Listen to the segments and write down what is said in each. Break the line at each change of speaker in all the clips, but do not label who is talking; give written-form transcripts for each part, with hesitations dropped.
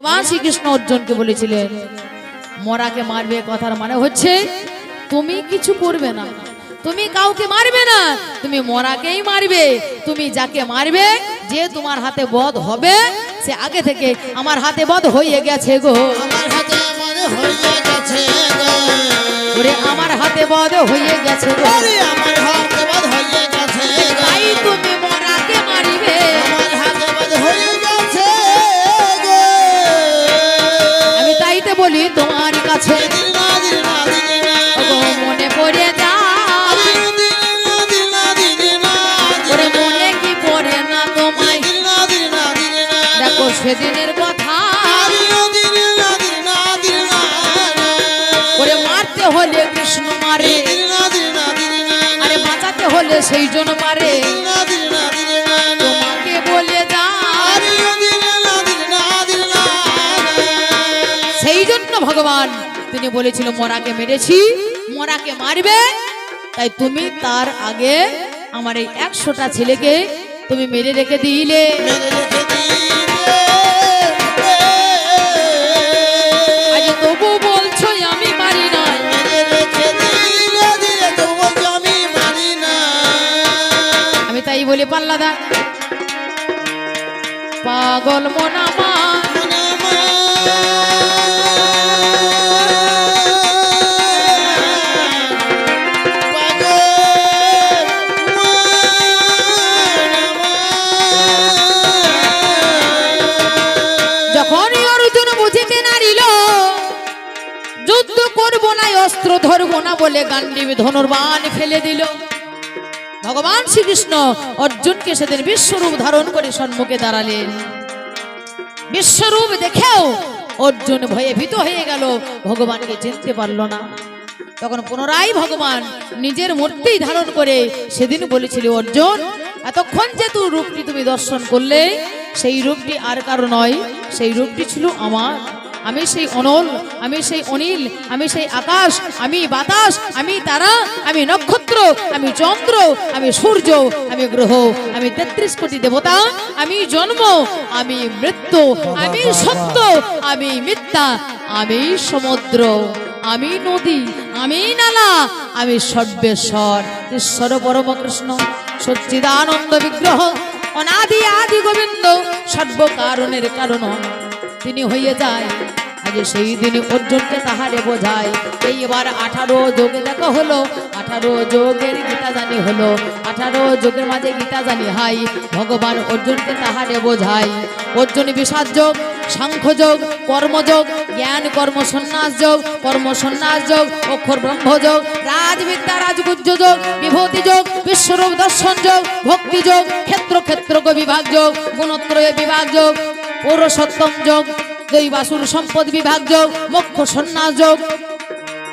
ভগবান শ্রীকৃষ্ণ অর্জুনকে বলেছিলেন মরাকে মারবে, কথার মানে হচ্ছে তুমি কিছু করবে না, তুমি কাউকে মারবে না, তুমি মরাকেই মারবে। তুমি যাকে মারবে, যে তোমার হাতে বধ হবে, সে আগে থেকে আমার হাতে বধ হয়ে গেছে গো,
আমার হাতে বধ হয়ে গেছে গো,
ওরে আমার হাতে বধ হয়ে গেছে গো,
ওরে আমার হাতে বধ হয়ে গেছে গো,
তাই তুমি মরাকে মারিবে,
আমার হাতে বধ হয়ে গেছে গো।
আমি তাইতে বলি তোমার কাছে
দিল না দিল না দিল না
ওগো মনে পড়ে যা,
দিল না দিল না
ওরে মনে কি পড়ে না তোমায়,
দিল না দিল না দিল না
দেখো সেদিনের কথা,
দিল না দিল না দিল না
ওরে মারতে হলে কৃষ্ণ মারে,
দিল না দিল না দিল না
আরে বাঁচাতে হলে সেই জন মারে,
দিল না দিল না দিল না
তোমাকে বলে যা, সেই জন্য ভগবান তিনি বলেছিল মরাকে মেরেছি, মরাকে মারবে, তাই তুমি তার আগে আমার এই 100টা ছেলেকে তুমি মেরে রেখে দিলে। আজ তবু বলছো আমি মারি নাই, আমি তাই বলি পাল্লাদা পাগল মন আমার, যখনই অর্জুন বুঝিতে নারিল যুদ্ধ করব না, অস্ত্র ধরব না বলে গান্ডীব ধনুর্বাণ ফেলে দিল। ভগবান শ্রীকৃষ্ণ অর্জুনকে সেদিন বিশ্বরূপ ধারণ করে সম্মুখে দাঁড়ালেন। বিশ্বরূপ দেখেও অর্জুন ভয়ে ভীত হয়ে গেল, ভগবানকে চিনতে পারল না। তখন পুনরায় ভগবান নিজের মূর্তি ধারণ করে সেদিন বলেছিল অর্জুন, এতক্ষণ যে তুই রূপটি তুমি দর্শন করলে, সেই রূপটি আর কারো নয়, সেই রূপটি ছিল আমার। আমি সেই অনল, আমি সেই অনিল, আমি সেই আকাশ, আমি বাতাস, আমি তারা, আমি নক্ষত্র, আমি চন্দ্র, আমি সূর্য, আমি গ্রহ, আমি 33 কোটি দেবতা, আমি জন্ম, আমি মৃত্যু, আমি সত্য, আমি মিথ্যা, আমি সমুদ্র, আমি নদী, আমি নালা, আমি সর্বেশ্বর। ঈশ্বর পরম কৃষ্ণ সচ্চিদানন্দ বিগ্রহ, অনাদি আদি গোবিন্দ, সর্বকারণের কারণ তিনি হয়ে যায়। আজ সেই দিন অর্জুনকে তাহারে বোঝায়। এইবার 18 যোগে দেখা হলো, 18 যোগের গীতা জানি হলো, 18 যোগের মাঝে গীতা জানি হাই, ভগবান অর্জুনকে তাহারে বোঝায়। অর্জুন বিষাদ যোগ, সাংখ্য যোগ, কর্মযোগ, জ্ঞান কর্ম সন্ন্যাস যোগ, কর্ম সন্ন্যাস যোগ, অক্ষর ব্রহ্ম যোগ, রাজবিদ্যা রাজগুজ্জ যোগ, বিভূতি যোগ, বিশ্বরূপ দর্শন যোগ, ভক্তি যোগ, ক্ষেত্র ক্ষেত্রজ্ঞ বিভাগ যোগ, গুণত্রয় বিভাগ যোগ, পৌরসত্তম যোগ, দৈবাসুর সম্পদ বিভাগ যোগ, মোক্ষ সন্ন্যাস যোগ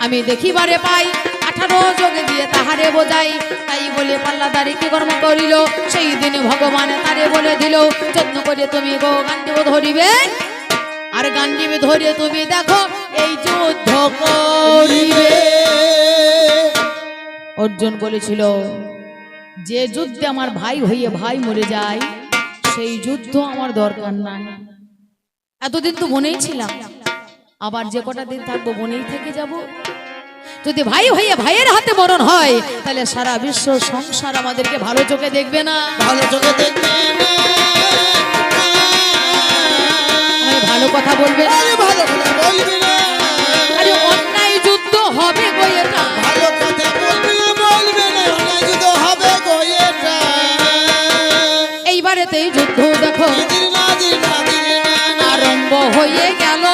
আমি দেখিবারে পাই। 18 যোগে দিয়ে তাহারে বোঝাই, তাই বলে পাল্লাদারি কি কর্ম করিল, সেই দিন ভগবান তারে বলে দিল, যত্ন করে তুমি গো গান্ডীব ধরিবে, আর গান্ডীব ধরে তুমি দেখো এই যুদ্ধ করিবে। অর্জুন বলেছিল যে যুদ্ধে আমার ভাই হইয়ে ভাই মরে যায়, সেই যুদ্ধ আমার দরকার নাই। এতদিন তো বনেই ছিলাম, আবার যে কটা দিন থাকবো বনেই থেকে যাব। যদি ভাই হইয়ে ভাইয়ের হাতে মরণ হয়, তাহলে সারা বিশ্ব সংসার আমাদেরকে ভালো চোখে দেখবে না,
ভালো চোখে দেখবে না,
ভালো কথা বলবে না,
ভালো কথা বলবি না,
আরে অন্যায় যুদ্ধ হবে গো এটা,
ভালো কথা বলবি না, বলবি না, অন্যায় যুদ্ধ হবে গো এটা।
এইবারেতেই যুদ্ধ দেখো
দিল না দিল না দিল না
আরম্ভ হয়ে গেল।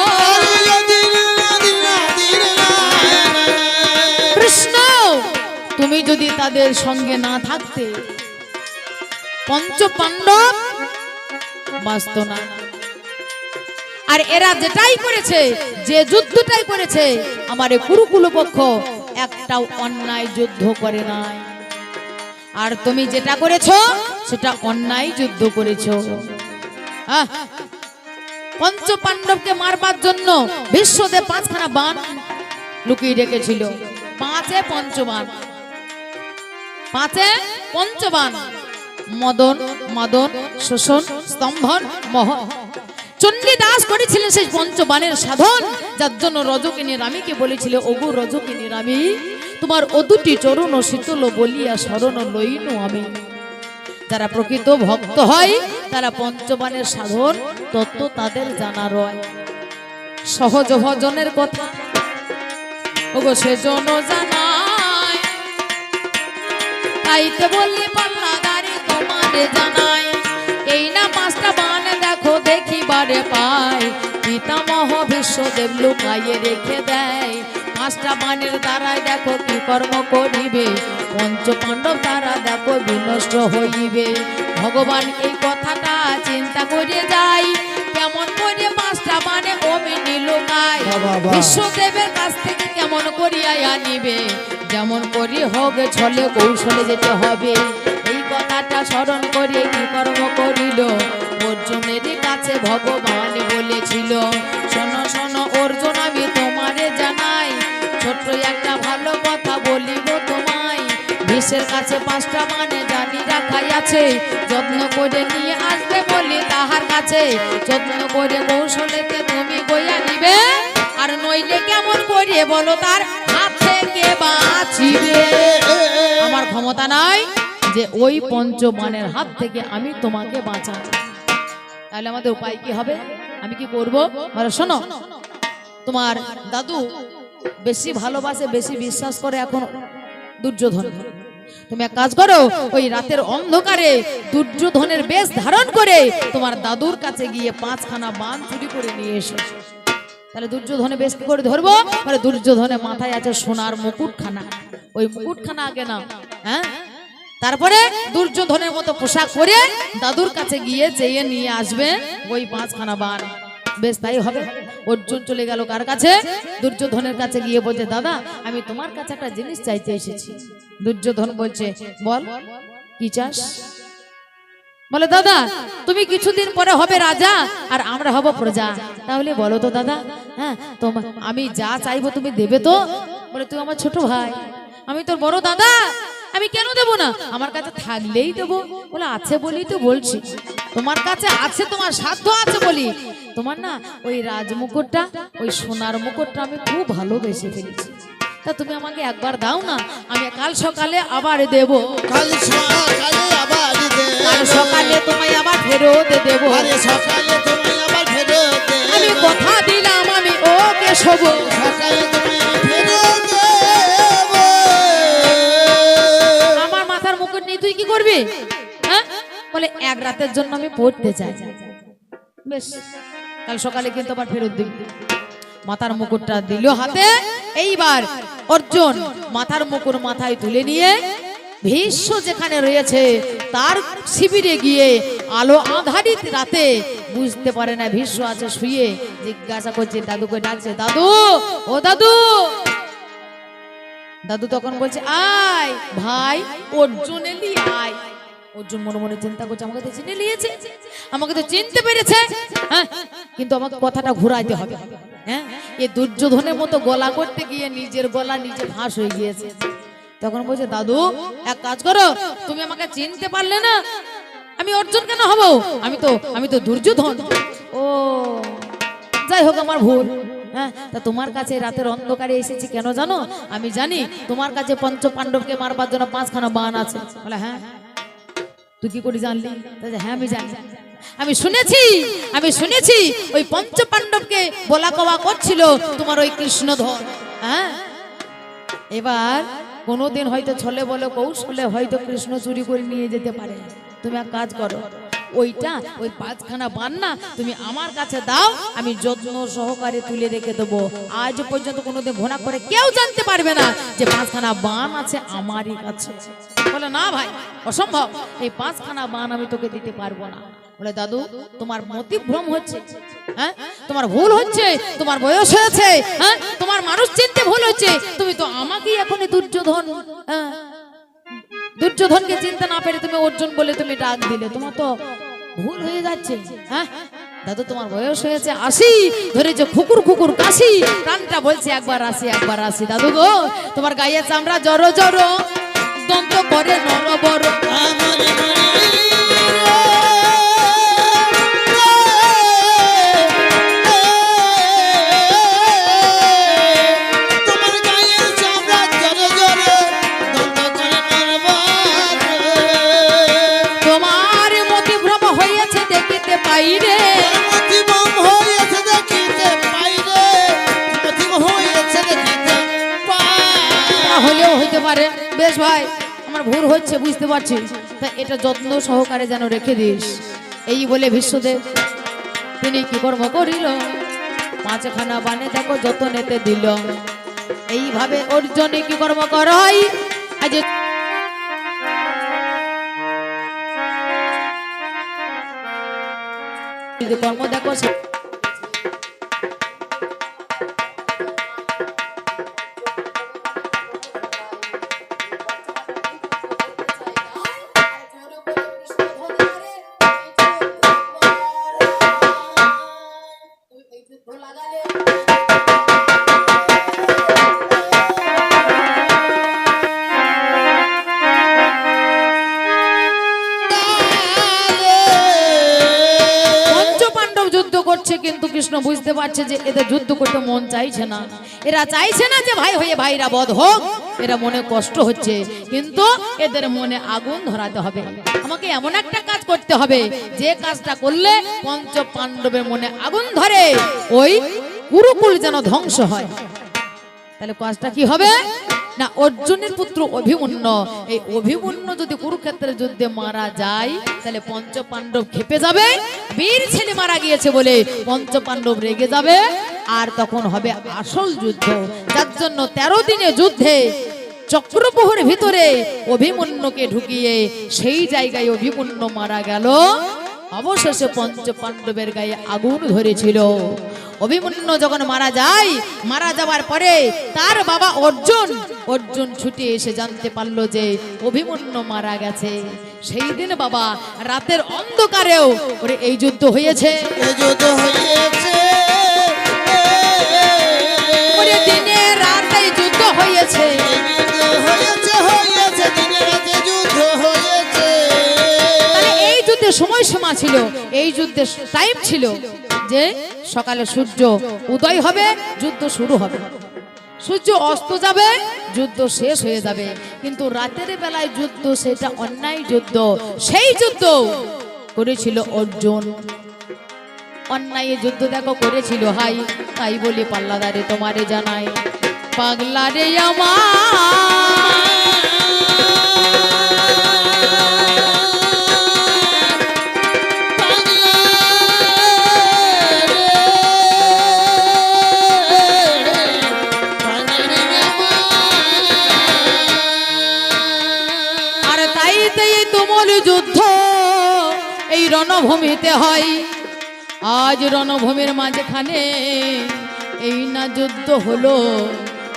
কৃষ্ণ তুমি যদি তাদের সঙ্গে না থাকতে, পঞ্চ পাণ্ডব বাঁচত না। আর এরা যেটাই করেছে, যে যুদ্ধটাই করেছে, আমার কুরুকুল পক্ষ একটাও অন্যায় যুদ্ধ করে নাই। আর তুমি যেটা করেছো সেটা অন্যায় যুদ্ধ করেছো। পঞ্চ পাণ্ডবকে মারবার জন্য বিশ্বদেব 5খানা বাণ লুকিয়ে রেখেছিল। 5-এ পঞ্চবাণ, 5-এ পঞ্চবাণ, মদন, মদন, শোষণ, স্তম্ভন, মোহন, চণ্ডীদাস করেছিলেন সেই পঞ্চবাণের সাধন, যার জন্য রজকিনী রামীকে বলেছিল, ওগো রজকিনী রামী, তোমার ও দুটি চরণ শীতল বলিয়া শরণ লইনু আমি। যারা প্রকৃত ভক্ত হয় তারা পঞ্চবাণের সাধন তত্ত্ব তাদের জানা রয়। সহজ ভজনের কথা ওগো সেজন জানাই, তাইতে বললি পাল্লাদারি তোমারে জানাই। এই না পাঁচটা বান দেখো দেখিবারে পাই, পিতামহ বিশ্বদেব লুকাইয়ে রেখে দেয়। পাঁচটা বানের দ্বারায় দেখো কি কর্ম করিবে, পঞ্চ পাণ্ডব দ্বারা দেখো বিনষ্ট হইবে। ভগবান এই কথাটা চিন্তা করে যাই, কেমন করে পাঁচটা বানে অমিনি লুকায়। বিশ্বদেবের কাছ থেকে কেমন করিয়া আনিবে, যেমন করি হোক ছলে কৌশলে যেতে হবে। এই কথাটা স্মরণ করে কি কর্ম করিল, অর্জুনের কাছে ভগবান বলেছিল, শোনো শোনো অর্জুন আমি তোমারে জানাই, ছোট্ট একটা ভালো কথা বলিব তোমায়। বিশ্বের কাছে পাঁচটা মানে জানি রাখাই আছে, যত্ন করে নিয়ে আসবে বলি তাহার কাছে। যত্ন করে কৌশলেতে তুমি বইয়া নিবে, আর নইলে কেমন করিয়ে বলো তার হাত থেকে বাঁচিবে। আমার ক্ষমতা নাই যে ওই পঞ্চবাণের হাত থেকে আমি তোমাকে বাঁচাবো। তাহলে আমাদের উপায় কি হবে, আমি কি করব? শোনো, তোমার দাদু বেশি ভালোবাসে, বেশি বিশ্বাস করে এখন দুর্যোধন। তুমি এক কাজ করো, ওই রাতের অন্ধকারে দুর্যোধনের বেশ ধারণ করে তোমার দাদুর কাছে গিয়ে 5খানা বান চুরি করে নিয়ে এসো। তাহলে দুর্যোধনে বেশ কি করে ধরবো, মানে দুর্যোধনের মাথায় আছে সোনার মুকুটখানা, ওই মুকুটখানা আগে না, হ্যাঁ। তারপরে দুর্যোধনের মতো পোশাক পরে দাদুর কাছে গিয়ে চেয়ে নিয়ে আসবে ওই 5খানা বান। বেশ তাই হবে। অর্জুন চলে গেল কার কাছে? দুর্যোধনের কাছে গিয়ে বলছে, দাদা আমি তোমার কাছে একটা জিনিস চাইতে এসেছি। দুর্যোধন বলছে, বল কি চাস? বলে, দাদা তুমি কিছুদিন পরে হবে রাজা আর আমরা হব প্রজা, তাহলে বলো তো দাদা, হ্যাঁ তোমার আমি যা চাইবো তুমি দেবে তো? বলে, তুই আমার ছোট ভাই, আমি তোর বড় দাদা, আমি কেন দেবো না, আমার কাছে থাকলেই দেবো। বলে, আছে বলি তো বলছি, তোমার কাছে আছে, তোমার সাধ্য আছে বলি। তোমার না ওই রাজমুকুটটা, ওই সোনার মুকুটটা আমি খুব ভালোবেসে ফেলেছি, তা তুমি আমাকে একবার দাও না, আমি কাল সকালে আবার দেবো।
কাল সকালে আবার দেব,
কাল সকালে তোমায় আবার ফেরত দেবো।
আরে সকালে তুমি আবার ফেরত দেব,
আমি কথা দিলাম আমি ও কেশব,
সকালে তুমি ফেরত দেব।
আমার মাথার মুকুট নেই, তুই কি করবি? হ্যাঁ, বলে এক রাতের জন্য আমি পড়তে চাই। বেশ, কাল সকালে কিন্তু আবার ফেরত দিবি। মাথার মুকুটটা দিল হাতে। এইবার অর্জুন মাথার মুকুট মাথায় তুলে নিয়ে ভীষ্ম যেখানে রয়েছে তার শিবিরে গিয়ে আলো আধারিত রাতে, বুঝতে পারে না ভীষ্ম আছে শুয়ে, জিজ্ঞাসা করছে, দাদুকে ডাকছে, দাদু ও দাদু। দাদু তখন বলছে, আয় ভাই অর্জুন এলি আয়। অর্জুন মনে মনে চিন্তা করছে, আমাকে তো চিনে নিয়েছে, আমাকে তো চিনতে পেরেছে, হ্যাঁ কিন্তু আমাকে কথাটা ঘুরাইতে হবে। হ্যাঁ, এই দুর্যোধনের মতো গলা করতে গিয়ে নিজের গলা নিজে ফাঁস হয়ে গিয়েছে। তখন বলছে, দাদু এক কাজ করো, তুমি আমাকে চিনতে পারলে না, আমি অর্জুন কেন হব, আমি তো দুর্যোধন। ও যাই হোক, আমার ভুল। হ্যাঁ, তা তোমার কাছে রাতের অন্ধকারে এসেছি কেন জানো? আমি জানি তোমার কাছে পঞ্চ পাণ্ডবকে মারবার জন্য 5খানা বান আছে। বলে, হ্যাঁ তুই কি করে জানলি? হ্যাঁ আমি জানি, আমি শুনেছি ওই পঞ্চ পাণ্ডবকে বলা কওয়া করছিল তোমার ওই কৃষ্ণধর। হ্যাঁ, এবার কোনোদিন হয়তো ছলে বলে কৌশলে হয়তো কৃষ্ণ চুরি করে নিয়ে যেতে পারে। তুমি এক কাজ করো, ওই 5খানা বান না তুমি আমার কাছে দাও, আমি যত্ন সহকারে তুলে রেখে দেবো। আজ পর্যন্ত কোনোদিন ঘোনা করে কেউ জানতে পারবে না যে 5খানা বান আছে আমারই কাছে। বলে, না ভাই অসম্ভব, এই 5খানা বান আমি তোকে দিতে পারবো না। বলে, দাদু তোমার মতিভ্রম হচ্ছে, হ্যাঁ তোমার ভুল হচ্ছে, তোমার বয়স হয়েছে, হ্যাঁ তোমার মানুষ চিনতে ভুল হচ্ছে। তুমি তো আমাকেই এখনই দুর্যোধনকে চিনতে না পেরে তুমি অর্জুন বলে তুমি ডাক দিলে, তোমার তো ভুল হয়ে যাচ্ছে। হ্যাঁ দাদু তোমার বয়স হয়েছে 80, ধরেছে খুকুর খুকুর কাশি, প্রাণটা বলছে একবার আসি একবার আসি। দাদু গো তোমার গায়ে চামড়া জড়ো জড়ো, দন্ত করে নরবর,
আমার
বেশ ভাই, আমার ভুল হচ্ছে বুঝতে পারছি, তা এটা যত্ন সহকারে যেন রেখে দিস। এই বলে ভীষ্মদেব তিনি কি কর্ম করিল, পাঁচখানা বানে দেখো যতনেতে দিল। এইভাবে অর্জুনে কি কর্ম করাই, আজ কর্ম দেখো করছে, কিন্তু কৃষ্ণ বুঝতে পারছে যে এদের যুদ্ধ করতে মন চাইছে না। এরা চাইছে না যে ভাই হয়ে ভাইরা বধ হোক, এরা মনে কষ্ট হচ্ছে, কিন্তু এদের মনে আগুন ধরাতে হবে। আমাকে এমন একটা কাজ করতে হবে যে কাজটা করলে পঞ্চ পাণ্ডবের মনে আগুন ধরে, ওই কুরুকুল যেন ধ্বংস হয়। তাহলে কাজটা কি হবে না, অর্জুনের পুত্র অভিমন্যু, এই অভিমন্যু যদি কুরুক্ষেত্রের যুদ্ধে মারা যায় তাহলে পঞ্চ পাণ্ডব খেপে যাবে, বীর ছেলে মারা গিয়েছে বলে পঞ্চ পাণ্ডব রেগে যাবে, আর তখন হবে আসল যুদ্ধ। যার জন্য 13 দিনে যুদ্ধে চক্রপ্রহরের ভিতরে অভিমন্যুকে ঢুকিয়ে সেই জায়গায় অভিমন্যু মারা গেল। অবশেষে পঞ্চ পাণ্ডবের গায়ে আগুন ধরেছিল। অভিমন্যু যখন মারা যায়, মারা যাওয়ার পরে তার বাবা অর্জুন ছুটে এসে জানতে পারলো যে অভিমন্যু মারা গেছে। সেই দিন বাবা রাতের অন্ধকারেও ওরে এই যুদ্ধ হয়েছে, ওরে দিনে রাতে যুদ্ধ হয়েছে, এই যুদ্ধের সময়সীমা ছিল, এই যুদ্ধের টাইম ছিল যে সকালে সূর্য উদয় হবে, যুদ্ধ শুরু হবে, সূর্য অস্ত যাবে, যুদ্ধ শেষ হয়ে যাবে। কিন্তু রাতের বেলায় যুদ্ধ, সেটা অন্যায় যুদ্ধ। সেই যুদ্ধ করেছিল অর্জুন, অন্যায় যুদ্ধ দেখো করেছিল হাই। তাই বলি পাল্লাদারে তোমারে জানাই, পাগলা রে আমার যুদ্ধ এই রণভূমিতে হয়। আজ রণভূমির মাঝখানে এই না যুদ্ধ হলো,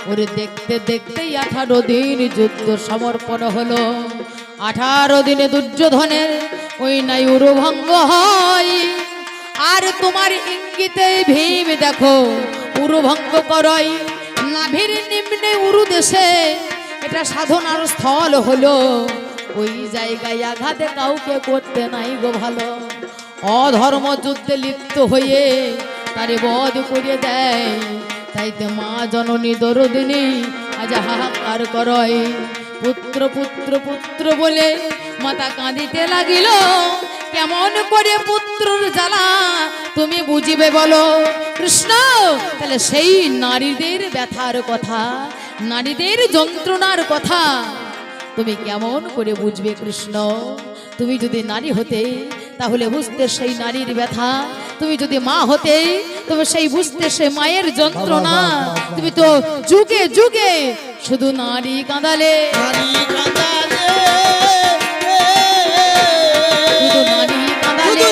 ওরে দেখতে দেখতেই 18 দিন যুদ্ধ সমর্পণ হলো। 18 দিনে দুর্যোধনের ওই নাই উরুভঙ্গ হয়। আর তোমার ইঙ্গিতে ভীম দেখো উরুভঙ্গ করয়, নাভির নিম্নে উরু দেশে এটা সাধনার স্থল হলো। ওই জায়গায় আঘাতে কাউকে করতে নাই গো ভালো, অধর্ম যুদ্ধে লিপ্ত হয়ে তারে বধ করিয়ে দেয়। তাইতে মা জননী দরদিনী আজ হাহাকার করয়, পুত্র পুত্র পুত্র বলে মাতা কাঁদিতে লাগিল। কেমন করে পুত্রর জ্বালা তুমি বুঝিবে বলো কৃষ্ণ? তাহলে সেই নারীদের ব্যথার কথা, নারীদের যন্ত্রণার কথা তুমি কেমন করে বুঝবে কৃষ্ণ? তুমি যদি নারী হতে তাহলে বুঝতে সেই নারীর ব্যথা, তুমি যদি মা হতে তবে সেই বুঝতে সে মায়ের যন্ত্রণা। তুমি তো যুগে যুগে শুধু নারী কাঁদালে, শুধু নারী কাঁদালে,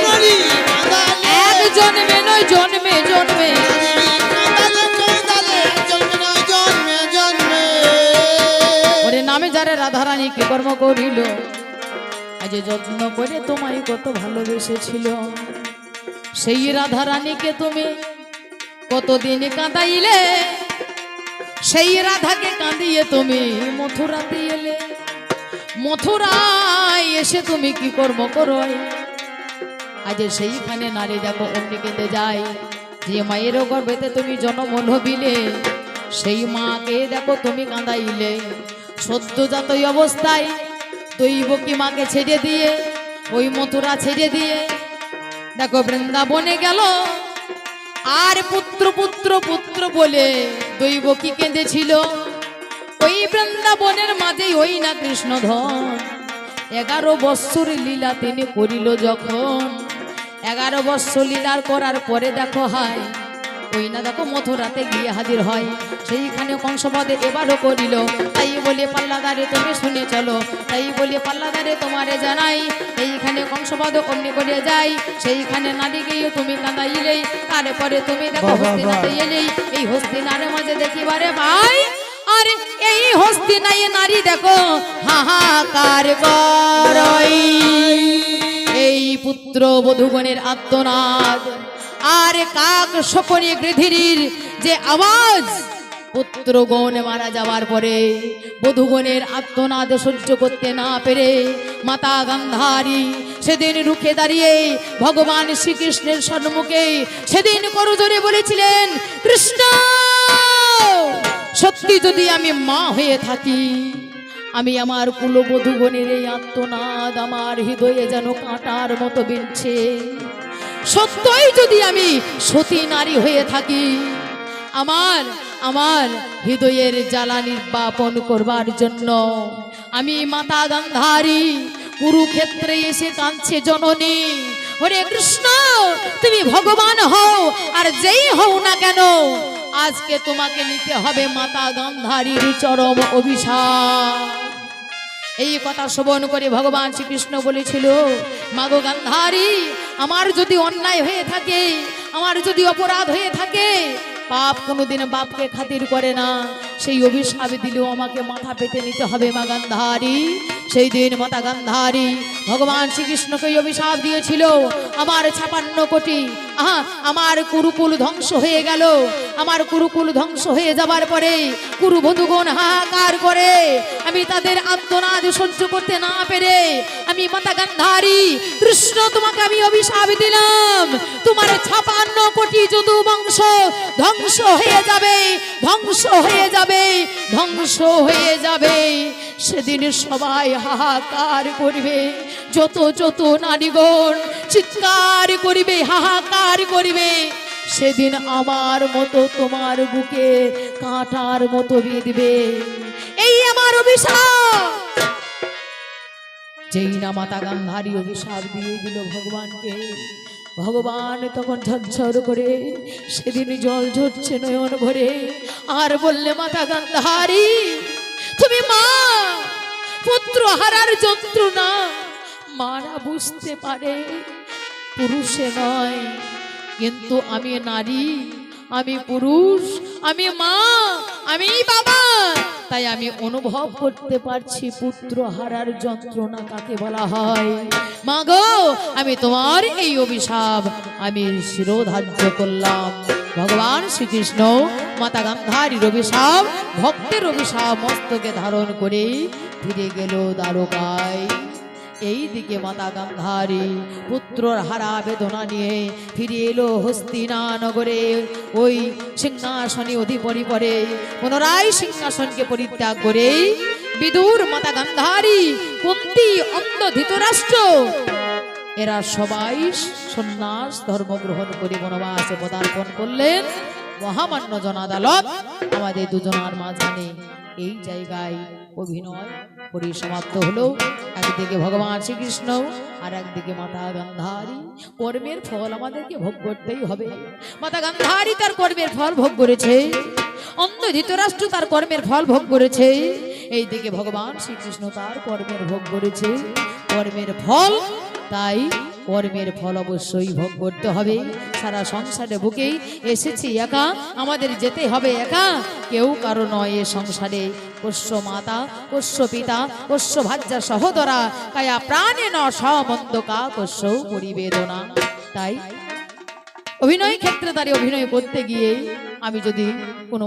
এক জন্মে নয় জন্মে জন্মে। ওরে নামে যারা রাধারানী কি কর্ম করিল, আজ যত্ন করে তোমায় কত ভালোবেসেছিল। সেই রাধারানীকে তুমি কতদিন কাঁদাইলে, সেই রাধাকে কাঁদিয়ে তুমি মথুরাতে এলে। মথুরায় এসে তুমি কি কর্ম করো? আজ সেইখানে নারী দেখো অমনি কেঁদে যায়। যে মায়ের গর্ভেতে তুমি জন্ম লভিলে, সেই মাকে দেখো তুমি কাঁদাইলে। সদ্যজাত অবস্থায় দৈবকী মাকে ছেড়ে দিয়ে, ওই মথুরা ছেড়ে দিয়ে দেখো বৃন্দাবনে গেল। আর পুত্র পুত্র পুত্র বলে দৈবকী কেঁদেছিল। ওই বৃন্দাবনের মাঝে ওই না কৃষ্ণধন 11 বৎসর লীলা তিনি করিল যখন 11 বৎসর লীলার করার পরে দেখো হয় ওই না দেখো মথুরাতে গিয়ে হাজির হয় সেইখানে কংসবধে এবারও করিল তাই বলে পাল্লাদারে তুমি শুনে চলো তাই বলে পাল্লাদারে তোমারে জানাই এইখানে কংসবধ অমনি করে যাই সেইখানে নারী গিয়ে তুমি কাঁদাইলেই তারপরে তুমি দেখো হস্তিনাতে এলেই এই হস্তিনার মাঝে দেখিবারে ভাই আর এই হস্তিনায় নারী দেখো হাহাকার করই এই পুত্র বধূগণের আত্মনাদ আর কাক শকুনি গৃধির যে আওয়াজ পুত্রগণ মারা যাওয়ার পরে বধূগণের আত্মনাদ সহ্য করতে না পেরে মাতা গান্ধারী সেদিন রুখে দাঁড়িয়ে ভগবান শ্রীকৃষ্ণের সম্মুখে সেদিন করজোরে বলেছিলেন কৃষ্ণ সত্যি যদি আমি মা হয়ে থাকি আমি আমার কুলবধূগণের এই আত্মনাদ আমার হৃদয়ে যেন কাঁটার মতো বিঁধছে সত্যই যদি আমি সতী নারী হয়ে থাকি আমার হৃদয়ের জ্বালা নির্বাপন করবার জন্য আমি মাতা গান্ধারী কুরুক্ষেত্রে এসে কাঁদছে জননী হরে কৃষ্ণ তুমি ভগবান হও আর যেই হও না কেন আজকে তোমাকে নিতে হবে মাতা গান্ধারীর চরম অভিশাপ এই কথা শ্রবণ করে ভগবান শ্রীকৃষ্ণ বলেছিল মাগো গান্ধারী আমার যদি অন্যায় হয়ে থাকে আমার যদি অপরাধ হয়ে থাকে পাপ কোনোদিন বাপকে খাতির করে না সেই অভিশাপ দিলেও আমাকে মাথা পেতে নিতে হবে মা গান্ধারী সেই দিন মাতা গান্ধারী ভগবান শ্রীকৃষ্ণকে অভিশাপ দিয়েছিল আমার 56 কোটি আমার কুরুকুল ধ্বংস হয়ে গেল আমার কুরুকুল ধ্বংস হয়ে যাবার পরে কুরু বধূগণ হাহাকার করে আমি তাদের আত্মনাদ সহ্য করতে না পেরে আমি মাতা গান্ধারী কৃষ্ণ তোমাকে আমি অভিশাপ দিলাম তোমার 56 কোটি যদু বংশ ধ্বংস হয়ে যাবে ধ্বংস হয়ে যাবে ধ্বংস হয়ে যাবে সেদিন সবাই হাহাকার করবে যত যত নারীগণ চিৎকার করবে হাহাকার করবে সেদিন আমার মতো তোমার বুকে কাঁটার মতো বিঁধবে এই আমার অভিশাপ যেই না মাতা গান্ধারী অভিশাপ দিয়ে দিল ভগবানকে ভগবান তখন ঝরঝর করে সেদিন জল ঝরছে নয়ন ভরে আর বললে মাতা গান্ধারী তুমি মা পুত্র হারার যন্ত্রণা মারা বুঝতে পারে পুরুষে নয় কিন্তু আমি নারী আমি পুরুষ আমি মা আমি বাবা তাই আমি অনুভব করতে পারছি পুত্র হারার যন্ত্রণা কাকে বলা হয় মা গো আমি তোমার এই অভিশাপ আমি শিরোধার্য করলাম ভগবান শ্রীকৃষ্ণ মাতা গান্ধারীর অভিশাপ ভক্তের অভিশাপ মস্তকে ধারণ করে ফিরে গেল দ্বারকায় এই দিকে মাতা গান্ধারী পুত্রর হারা বেদনা নিয়ে ফিরে এলো হস্তিনা নগরে ওই সিংহাসনে অধিপতি পরে পুনরায় সিংহাসনকে পরিত্যাগ করে বিদুর মাতা গান্ধারী কুন্তী অন্ধ ধৃতরাষ্ট্র এরা সবাই সন্ন্যাস ধর্ম গ্রহণ করে বনবাসে পদার্পণ করলেন মহামান্য জন আদালত আমাদের দুজনার মাঝখানে এই জায়গায় অভিনয় পরিসমাপ্ত হলো একদিকে ভগবান শ্রীকৃষ্ণ আর একদিকে মাতা গান্ধারী কর্মের ফল আমাদেরকে ভোগ করতেই হবে মাতা গান্ধারী তার কর্মের ফল ভোগ করেছে অন্ধ ধৃতরাষ্ট্র তার কর্মের ফল ভোগ করেছে এই দিকে ভগবান শ্রীকৃষ্ণ তার কর্মের ভোগ করেছে কর্মের ফল তাই কর্মের ফল অবশ্যই ভোগ করতে হবে সারা সংসারে বুকেই এসেছি একা আমাদের যেতে হবে একা কেউ কারো নয় এ সংসারে পোষ্য মাতা পোষ্য পিতা পোষ্য ভাজ্যা সহোদরা কায়া প্রাণে ন সমন্তকা পোষ্য পরিবেদনা তাই অভিনয় ক্ষেত্রে দাঁড়িয়ে অভিনয় করতে গিয়ে আমি যদি কোনো